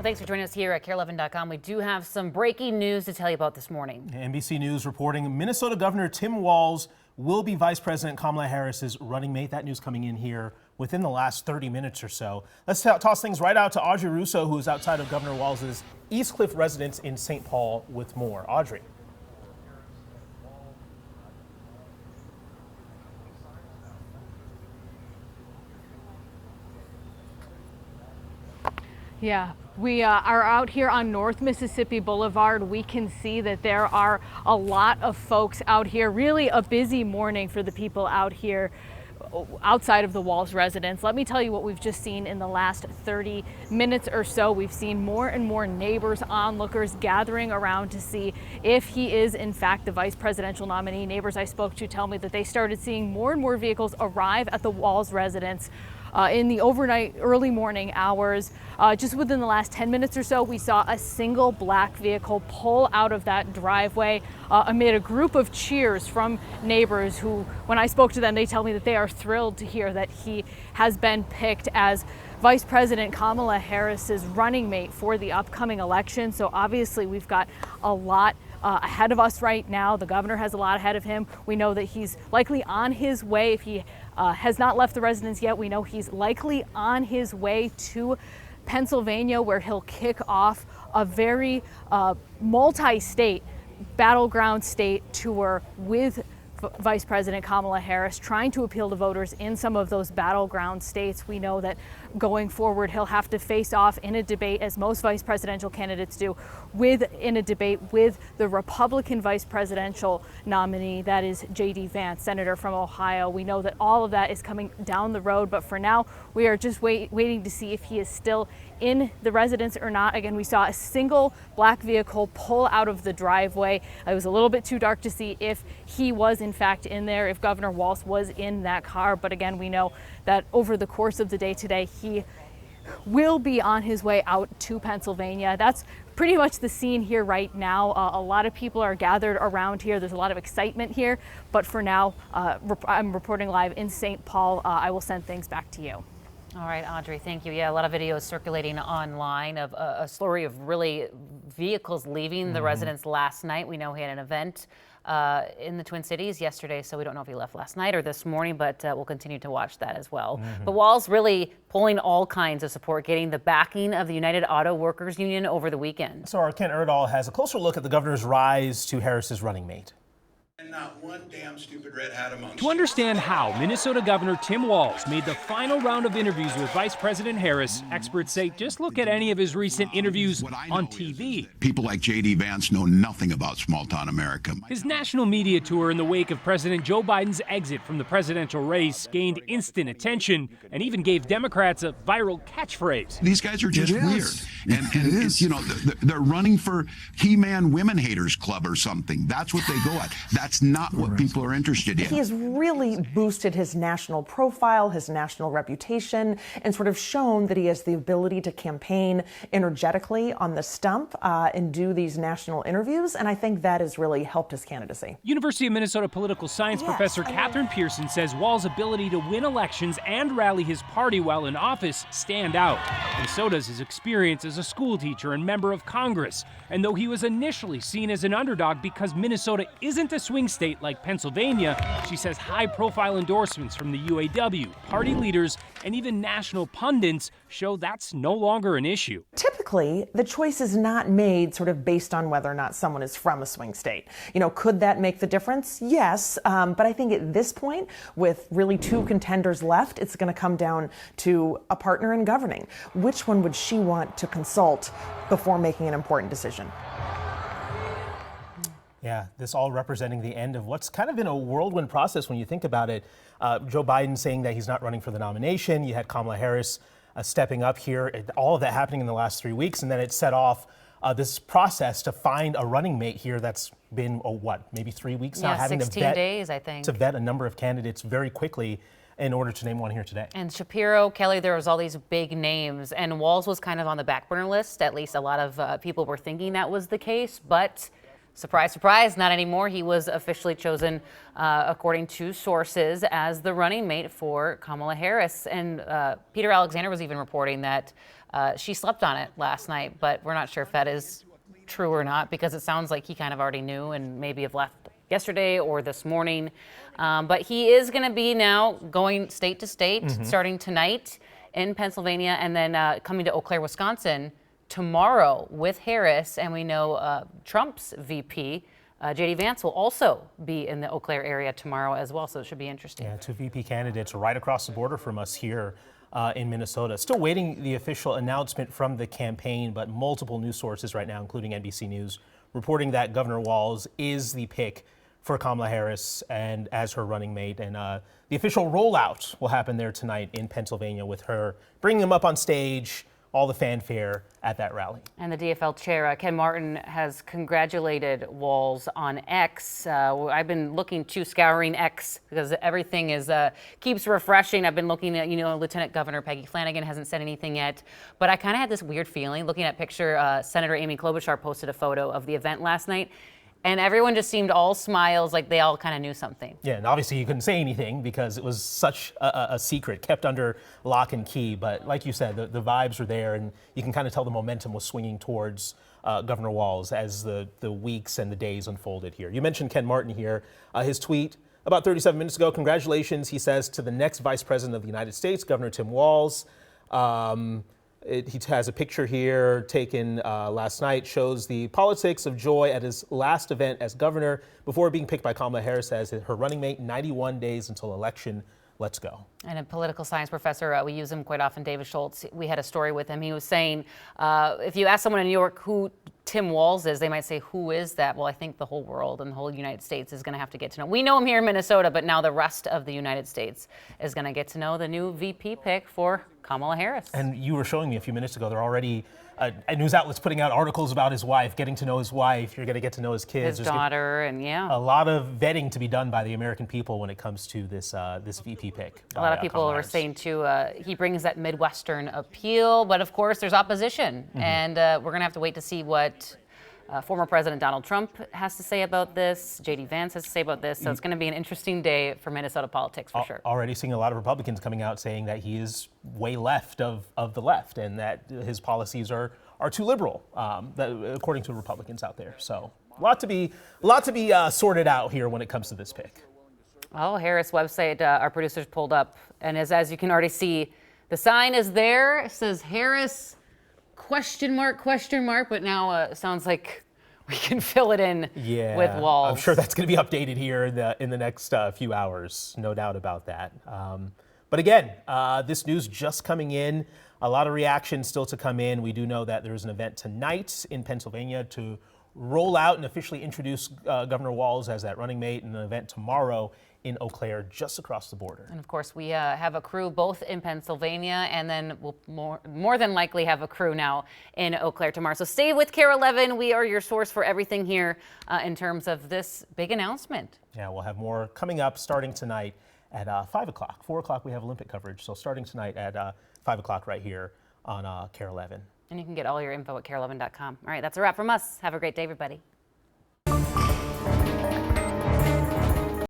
Thanks for joining us here at KARE11.com. We do have some breaking news to tell you about this morning. NBC News reporting Minnesota Governor Tim Walz will be Vice President Kamala Harris's running mate. That news coming in here within the last 30 minutes or so. Let's toss things right out to Audrey Russo, who is outside of Governor Walz's East Cliff residence in St. Paul with more. Audrey. Yeah, we are out here on North Mississippi Boulevard. We can see that there are a lot of folks out here. Really a busy morning for the people out here outside of the Walz residence. Let me tell you what we've just seen in the last 30 minutes or so. We've seen more and more neighbors, onlookers gathering around to see if he is in fact the vice presidential nominee. Neighbors I spoke to tell me that they started seeing more and more vehicles arrive at the Walz residence in the overnight, early morning hours. Just within the last 10 minutes or so, we saw a single black vehicle pull out of that driveway amid a group of cheers from neighbors who, when I spoke to them, they tell me that they are thrilled to hear that he has been picked as Vice President Kamala Harris's running mate for the upcoming election. So obviously we've got a lot ahead of us right now. The governor has a lot ahead of him. We know that he's likely on his way. If he has not left the residence yet, we know he's likely on his way to Pennsylvania, where he'll kick off a very multi-state battleground state tour with Vice President Kamala Harris, trying to appeal to voters in some of those battleground states. We know that going forward, he'll have to face off in a debate, as most vice presidential candidates do, in a debate with the Republican vice presidential nominee, that is J.D. Vance, senator from Ohio. We know that all of that is coming down the road, but for now, we are just waiting to see if he is still in the residence or not. Again, we saw a single black vehicle pull out of the driveway. It was a little bit too dark to see if he was in fact in there, if Governor Walz was in that car. But again, we know that over the course of the day today, he will be on his way out to Pennsylvania. That's pretty much the scene here right now. A lot of people are gathered around here. There's a lot of excitement here. But for now, I'm reporting live in St. Paul. I will send things back to you. All right, Audrey, thank you. Yeah, a lot of videos circulating online of a story of really vehicles leaving the residence last night. We know he had an event in the Twin Cities yesterday, so we don't know if he left last night or this morning, but we'll continue to watch that as well. But Walz really pulling all kinds of support, getting the backing of the United Auto Workers Union over the weekend. So our Ken Erdahl has a closer look at the governor's rise to Harris's running mate. And not one damn stupid red hat amongst To understand how Minnesota Governor Tim Walz made the final round of interviews with Vice President Harris, experts say just look at any of his recent interviews on TV. People like J.D. Vance know nothing about small-town America. His national media tour in the wake of President Joe Biden's exit from the presidential race gained instant attention and even gave Democrats a viral catchphrase. These guys are just weird. And it's, you know, they're running for He-Man Women Haters Club or something. That's what they go at. That's not what people are interested in. He has really boosted his national profile, his national reputation, and sort of shown that he has the ability to campaign energetically on the stump and do these national interviews. And I think that has really helped his candidacy. University of Minnesota political science professor Catherine Pearson says Walz's ability to win elections and rally his party while in office stand out. And so does his experience as a school teacher and member of Congress. And though he was initially seen as an underdog because Minnesota isn't a swing state like Pennsylvania, she says high-profile endorsements from the UAW, party leaders, and even national pundits show that's no longer an issue. Typically, the choice is not made sort of based on whether or not someone is from a swing state. You know, could that make the difference? Yes, but I think at this point, with really two contenders left, it's going to come down to a partner in governing. Which one would she want to consult before making an important decision? Yeah, this all representing the end of what's kind of been a whirlwind process when you think about it. Joe Biden saying that he's not running for the nomination. You had Kamala Harris stepping up here. All of that happening in the last 3 weeks. And then it set off this process to find a running mate here that's been, maybe 3 weeks now? Yeah, having 16 days, I think. To vet a number of candidates very quickly in order to name one here today. And Shapiro, Kelly, there was all these big names, and Walz was kind of on the back burner list. At least a lot of people were thinking that was the case, but surprise, surprise, not anymore. He was officially chosen, according to sources, as the running mate for Kamala Harris. And Peter Alexander was even reporting that she slept on it last night, but we're not sure if that is true or not, because it sounds like he kind of already knew and maybe have left yesterday or this morning. But he is going to be now going state to state, starting tonight in Pennsylvania, and then coming to Eau Claire, Wisconsin tomorrow with Harris. And we know Trump's VP, J.D. Vance, will also be in the Eau Claire area tomorrow as well, so it should be interesting. Yeah, 2 VP candidates right across the border from us here in Minnesota. Still waiting the official announcement from the campaign, but multiple news sources right now, including NBC News, reporting that Governor Walz is the pick for Kamala Harris and as her running mate. And the official rollout will happen there tonight in Pennsylvania with her bringing him up on stage, all the fanfare at that rally. And the DFL chair, Ken Martin, has congratulated Walz on X. I've been scouring X because everything is keeps refreshing. I've been looking at, Lieutenant Governor Peggy Flanagan hasn't said anything yet, but I kind of had this weird feeling looking at picture. Senator Amy Klobuchar posted a photo of the event last night, and everyone just seemed all smiles, like they all kind of knew something. Yeah, and obviously you couldn't say anything because it was such a secret, kept under lock and key. But like you said, the vibes were there, and you can kind of tell the momentum was swinging towards Governor Walz as the weeks and the days unfolded here. You mentioned Ken Martin here. His tweet about 37 minutes ago, congratulations, he says, to the next Vice President of the United States, Governor Tim Walz. He has a picture here taken last night, shows the politics of joy at his last event as governor before being picked by Kamala Harris as her running mate. 91 days until election. Let's go. And a political science professor, we use him quite often, David Schultz. We had a story with him. He was saying, if you ask someone in New York who Tim Walz is, they might say, who is that? Well, I think the whole world and the whole United States is going to have to get to know. We know him here in Minnesota, but now the rest of the United States is going to get to know the new VP pick for Kamala Harris. And you were showing me a few minutes ago, they're already news outlets putting out articles about his wife, getting to know his wife. You're going to get to know his kids. His daughter, and yeah. A lot of vetting to be done by the American people when it comes to this VP pick. A lot of people were saying, too, he brings that Midwestern appeal, but of course there's opposition. And we're going to have to wait to see what former President Donald Trump has to say about this, J.D. Vance has to say about this. So it's going to be an interesting day for Minnesota politics for sure. Already seeing a lot of Republicans coming out saying that he is way left of the left and that his policies are too liberal, according to Republicans out there. So a lot to be sorted out here when it comes to this pick. Oh, Harris website, our producers pulled up, and as you can already see, the sign is there. It says Harris ? But now it sounds like we can fill it in with Walz. I'm sure that's going to be updated here in the next few hours, no doubt about that. But again, this news just coming in, a lot of reactions still to come in. We do know that there's an event tonight in Pennsylvania to roll out and officially introduce Governor Walz as that running mate, and an event tomorrow in Eau Claire, just across the border. And of course, we have a crew both in Pennsylvania, and then we'll more than likely have a crew now in Eau Claire tomorrow. So stay with KARE 11. We are your source for everything here in terms of this big announcement. Yeah, we'll have more coming up starting tonight at 5 o'clock. 4 o'clock, we have Olympic coverage. So starting tonight at 5 o'clock right here on KARE 11. And you can get all your info at KARE11.com. All right, that's a wrap from us. Have a great day, everybody.